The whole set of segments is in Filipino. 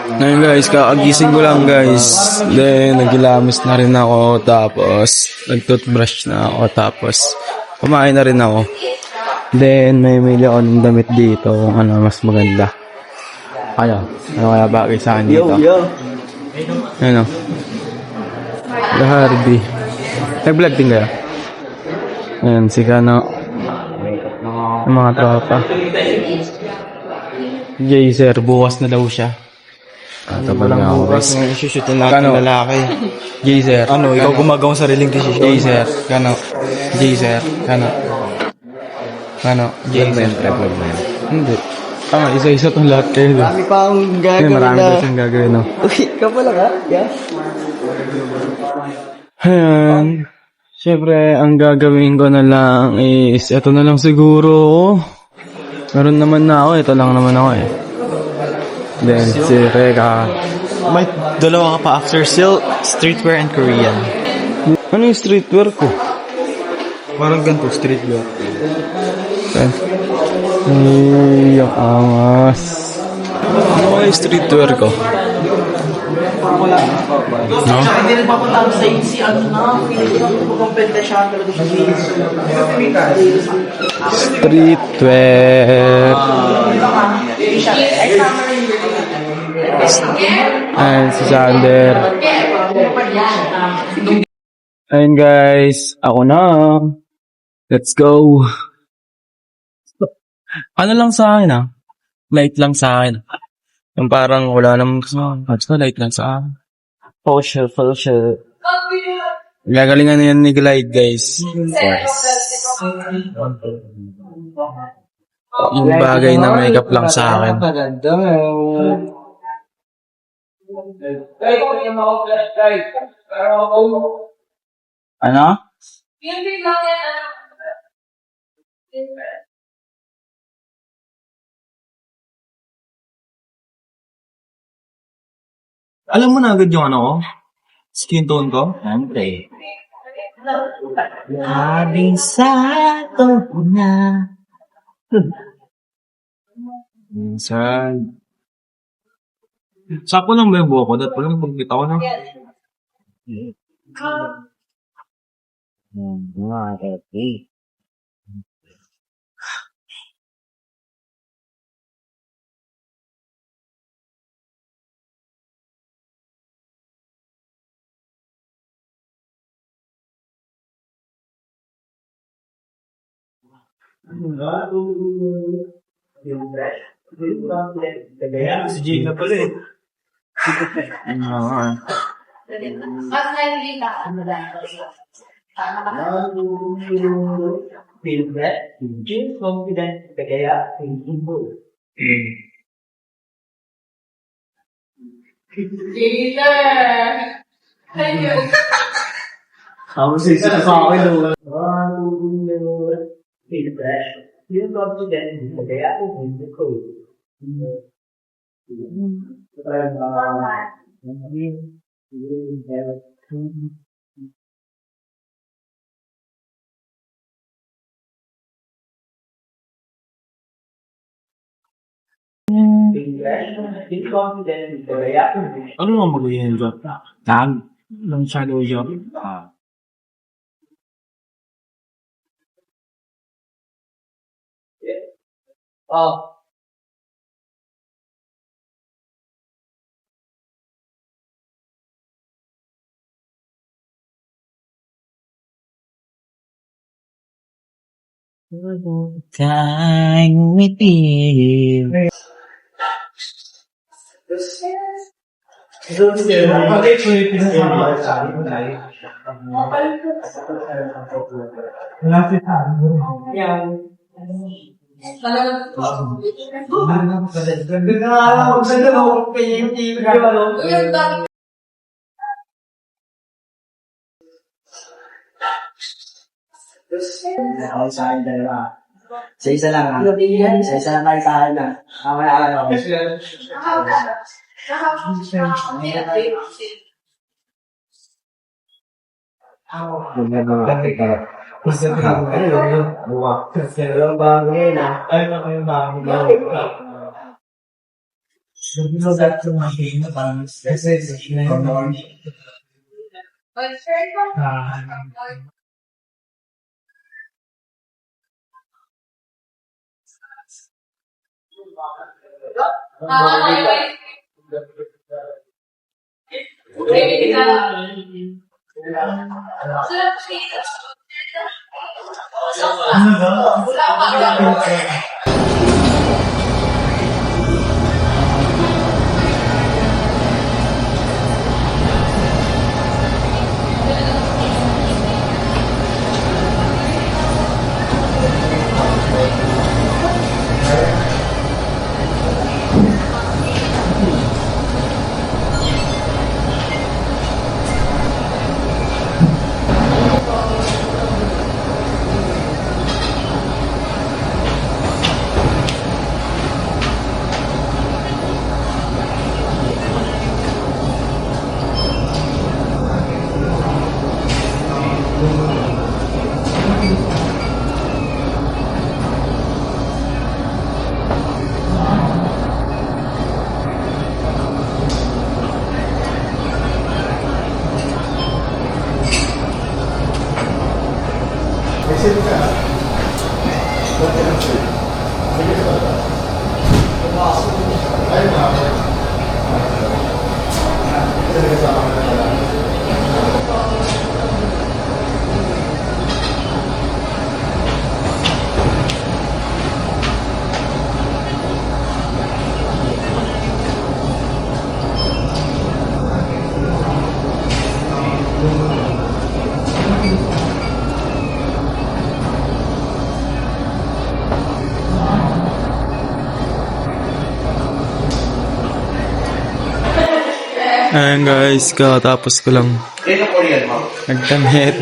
Ngayon guys, kakagising ko lang guys. Then, nagilamis na rin ako. Tapos, nag-toothbrush na ako. Tapos, kumain na rin ako. Then, may mili ako ng damit dito. Kung ano, mas maganda. Ano kaya bagay sa akin dito? Ano? The Hardy. Nag-vlog din kaya? Ayan, si Kano. Ang mga tropa. Jaser, bukas na daw siya. Tabal nga ako guys. Isushoot na natin lalaki. Jaser. Ano, ikaw gumagawang sariling decision. Jaser. Kano. Jaser. Kano. Jaser. Hindi. Tama, isa-isa itong lahat kayo. Marami pa akong gagawin Marami pa siyang gagawin, no? Uy, ikaw pala ka? Yeah. Ayan. Siyempre, ang gagawin ko na lang is, ito na lang siguro. Meron naman na ako, ito lang naman ako eh. Then, si Reka. May dalawa ka pa after silk, streetwear, and Korean. Ano yung streetwear ko? Parang ganito, streetwear. Ayan. Ay, ang angas. Ano yung streetwear ko? No? Hindi rin papunta sa si ano na, pupumpenta siya talaga sa Streetwear. Ayan, si Sander. Ayan guys, ako na. Let's go. Ano lang sa akin light lang sa akin. Yung parang wala namang kasama. Basta light lang sa akin. Full shirt. Gagalingan na yan ni Glide guys. Yung bagay na makeup lang sa akin. Maganda. Ano? Alam mo na agad yung ano ko? Skin tone ko? Siyempre. Labing sa ito na. Minsan. Sakto lang ba yung buhok ko? Dahil palang pagkita ko na. Si Gina pala eh. Feel that, feel confident, kaya improve. Ako sa akin doon. Feel fresh, feel confident, kaya improve. Feel confident, kaya Ano naman mag-iyan dyan? Tag? Lang shadow job? Oh. Time with you. Ako sa akin dalawa. Sa isa lang ha. Sa isa lang tayo sa akin na. Mamaya ako. Ayan guys, kakatapos ko lang nagdamit.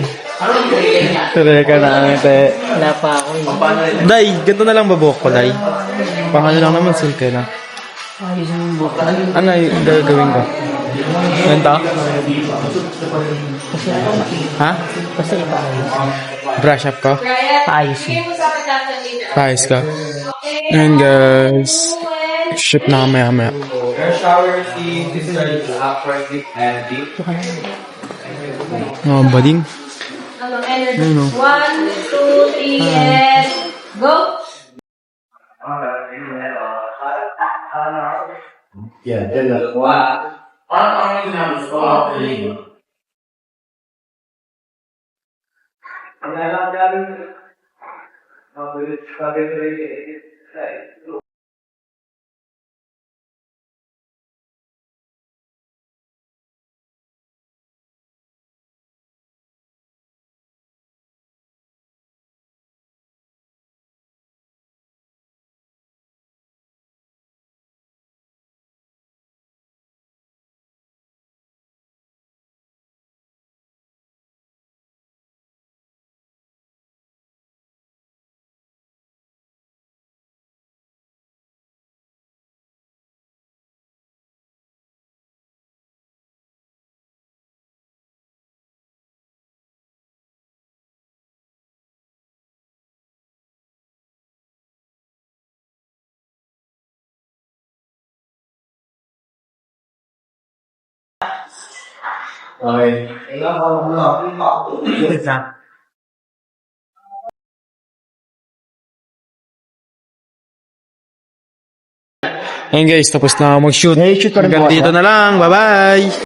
Tuloy ka na ate. Wala pa ako eh. Day, ganito na lang babuhok ko, Day. Pangano lang naman, silke lang. Ayos yung buka. Ano yung gagawin ko? Ganito? Ha? Basta ipaayos. Brush up ko? Paayos yun. Paayos ka? Ayan guys. Ship na maya. Oh, bading. Ayun, oh. 1, 2, 3, and go! Ayun guys, tapos na ako mag-shoot. Hanggang dito na lang. Bye-bye!